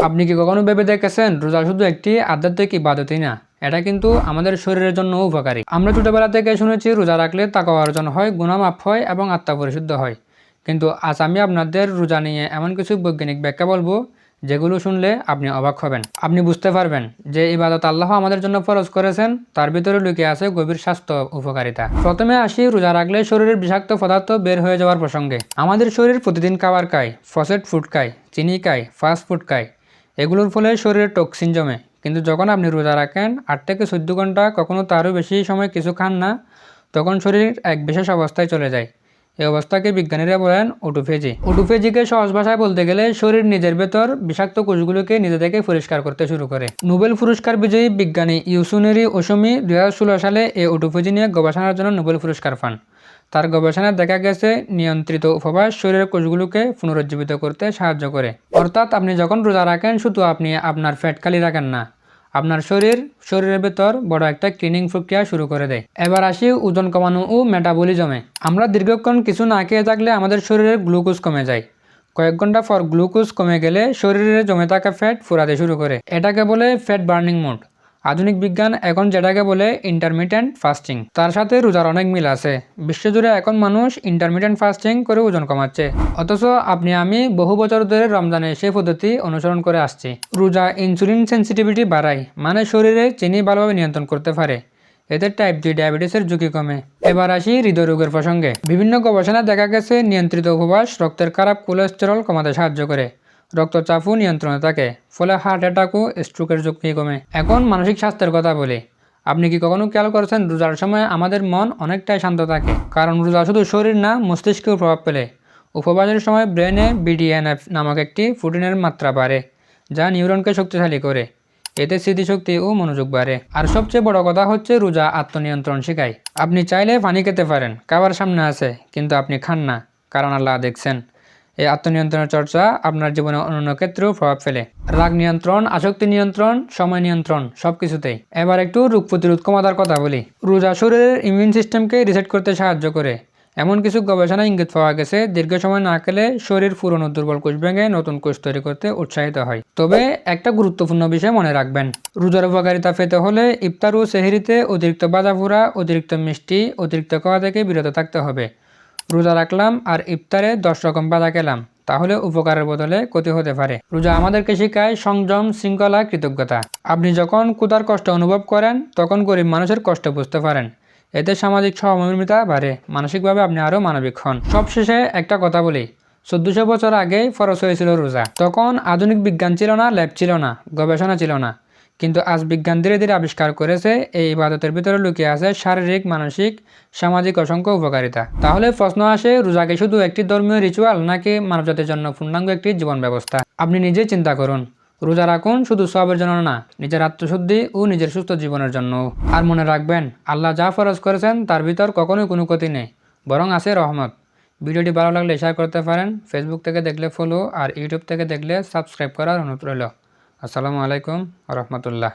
আপনি কি কখনো ভেবে দেখেছেন রোজা শুধু একটি আধ্যাত্মিক ইবাদতই না, এটা কিন্তু আমাদের শরীরের জন্য উপকারী। আমরা ছোটবেলা থেকে শুনেছি রোজা রাখলে তাকওয়া অর্জন হয়, গুনাহ মাফ হয় এবং আত্মা পরিশুদ্ধ হয়। কিন্তু আজ আমি আপনাদের রোজা নিয়ে এমন কিছু বৈজ্ঞানিক ব্যাখ্যা বলবো যেগুলো শুনলে আপনি অবাক হবেন। আপনি বুঝতে পারবেন যে ইবাদত আল্লাহ আমাদের জন্য ফরজ করেছেন তার ভিতরে লুকিয়ে আছে গভীর স্বাস্থ্য উপকারিতা। প্রথমে আসি রোজা রাখলে শরীরের বিষাক্ত পদার্থ বের হয়ে যাওয়ার প্রসঙ্গে। আমাদের শরীর প্রতিদিন খাবার খায়, প্রসেসড ফুড খায়, চিনি খায়, ফাস্ট ফুড খায়। এগুলোর ফলে শরীরে টক্সিন জমে। কিন্তু যখন আপনি রোজা রাখেন 8 থেকে 14 ঘন্টা, কখনো তারও বেশি সময় কিছু খান না, তখন শরীর এক বিশেষ অবস্থায় চলে যায়। এই অবস্থাকে বিজ্ঞানীরা বলেন অটোফেজি। অটোফেজিকে সহজ ভাষায় বলতে গেলে শরীর নিজের ভেতর বিষাক্ত কোষগুলোকে নিজে থেকে পরিষ্কার করতে শুরু করে। নোবেল পুরস্কার বিজয়ী বিজ্ঞানী ইউসুনেরি ওসুমি 2016 সালে এই অটোফেজি নিয়ে গবেষণার জন্য নোবেল পুরস্কার পান। তার গবেষণায় দেখা গেছে নিয়ন্ত্রিত উপবাস শরীরের কোষগুলোকে পুনরুজ্জীবিত করতে সাহায্য করে। অর্থাৎ আপনি যখন রোজা রাখেন শুধু আপনি আপনার ফ্যাট খালি রাখেন না, আপনার শরীরের ভেতর বড় একটা ক্লিনিং প্রক্রিয়া শুরু করে দেয়। এবার আসি ওজন কমানো ও মেটাবলিজমে। আমরা দীর্ঘক্ষণ কিছু না খেয়ে থাকলে আমাদের শরীরের গ্লুকোজ কমে যায়। কয়েক ঘন্টা পর গ্লুকোজ কমে গেলে শরীরে জমে থাকা ফ্যাট ফুরাতে শুরু করে। এটাকে বলে ফ্যাট বার্নিং মোড। আধুনিক বিজ্ঞান এখন যেটাকে বলে ইন্টারমিটেন্ট ফাস্টিং, তার সাথে রোজার অনেক মিল আছে। বিশ্বজুড়ে এখন মানুষ ইন্টারমিটেন্ট ফাস্টিং করে ওজন কমাচ্ছে। অথচ আপনি আমি বহু বছর ধরে রমজানে সেই পদ্ধতি অনুসরণ করে আসছি। রোজা ইনসুলিন সেন্সিটিভিটি বাড়ায়, মানে শরীরে চিনি ভালোভাবে নিয়ন্ত্রণ করতে পারে। এতে টাইপ 2 ডায়াবেটিসের ঝুঁকি কমে। এবার আসি হৃদরোগের প্রসঙ্গে। বিভিন্ন গবেষণায় দেখা গেছে নিয়ন্ত্রিত উপবাস রক্তের খারাপ কোলেস্টেরল কমাতে সাহায্য করে, রক্তচাপও নিয়ন্ত্রণে থাকে, ফলে হার্ট অ্যাটাক ও স্ট্রোকের ঝুঁকি কমে। এখন মানসিক স্বাস্থ্যের কথা বলি। আপনি কি কখনো খেয়াল করেছেন রোজার সময় আমাদের মন অনেকটাই শান্ত থাকে? কারণ রোজা শুধু শরীর না, মস্তিষ্কেও প্রভাব ফেলে। উপবাসের সময় ব্রেনে BDNF নামক একটি প্রোটিনের মাত্রা বাড়ে, যা নিউরনকে শক্তিশালী করে। এতে স্মৃতিশক্তি ও মনোযোগ বাড়ে। আর সবচেয়ে বড় কথা হচ্ছে রোজা আত্মনিয়ন্ত্রণ শেখায়। আপনি চাইলে পানি খেতে পারেন, খাবার সামনে আছে, কিন্তু আপনি খান না, কারণ আল্লাহ দেখছেন। এই আত্মনিয়ন্ত্রণের চর্চা আপনার জীবনে অন্যান্য ক্ষেত্রেও প্রভাব ফেলে। রাগ নিয়ন্ত্রণ, আসক্তি নিয়ন্ত্রণ, সময় নিয়ন্ত্রণ, সবকিছুতেই। এবার একটু রোগ প্রতিরোধ ক্ষমতার কথা বলি। রোজা শরীরের ইমিউন সিস্টেমকে রিসেট করতে সাহায্য করে। এমন কিছু গবেষণায় ইঙ্গিত পাওয়া গেছে দীর্ঘ সময় না খেলে শরীর পুরনো দুর্বল কোষ ভেঙে নতুন কোষ তৈরি করতে উৎসাহিত হয়। তবে একটা গুরুত্বপূর্ণ বিষয় মনে রাখবেন, রোজার উপকারিতা পেতে হলে ইফতার ও সেহরিতে অতিরিক্ত ভাজাপোড়া, অতিরিক্ত মিষ্টি, অতিরিক্ত খাওয়া থেকে বিরত থাকতে হবে। রোজা রাখলাম আর ইফতারে 10 রকম ভাজা খেলাম, তাহলে উপকারের বদলে ক্ষতি হতে পারে। রোজা আমাদেরকে শেখায় সংযম, শৃঙ্খলা, কৃতজ্ঞতা। আপনি যখন ক্ষুধার কষ্ট অনুভব করেন তখন গরিব মানুষের কষ্ট বুঝতে পারেন। এতে সামাজিক সহমর্মিতা বাড়ে, মানসিকভাবে আপনি আরও মানবিক হন। সবশেষে একটা কথা বলি, 1400 বছর আগেই ফরজ হয়েছিল রোজা। তখন আধুনিক বিজ্ঞান ছিল না, ল্যাব ছিল না, গবেষণা ছিল না। কিন্তু আজ বিজ্ঞান ধীরে ধীরে আবিষ্কার করেছে এই ইবাদতের ভিতরে লুকিয়ে আছে শারীরিক, মানসিক, সামাজিক অসংখ্য উপকারিতা। তাহলে প্রশ্ন আসে, রোজা কি শুধু একটি ধর্মীয় রিচুয়াল নাকি মানবজাতির জন্য পূর্ণাঙ্গ একটি জীবন ব্যবস্থা? আপনি নিজেই চিন্তা করুন। রোজা রাখুন শুধু সবের জন্য না, নিজের আত্মশুদ্ধি ও নিজের সুস্থ জীবনের জন্য। আর মনে রাখবেন, আল্লাহ যা ফরজ করেছেন তার ভিতর কখনোই কোনো ক্ষতি নেই, বরং আছে রহমত। ভিডিওটি ভালো লাগলে শেয়ার করতে পারেন। ফেসবুক থেকে দেখলে ফলো আর ইউটিউব থেকে দেখলে সাবস্ক্রাইব করার অনুরোধ রইল। আসসালামু আলাইকুম ওয়া রাহমাতুল্লাহ।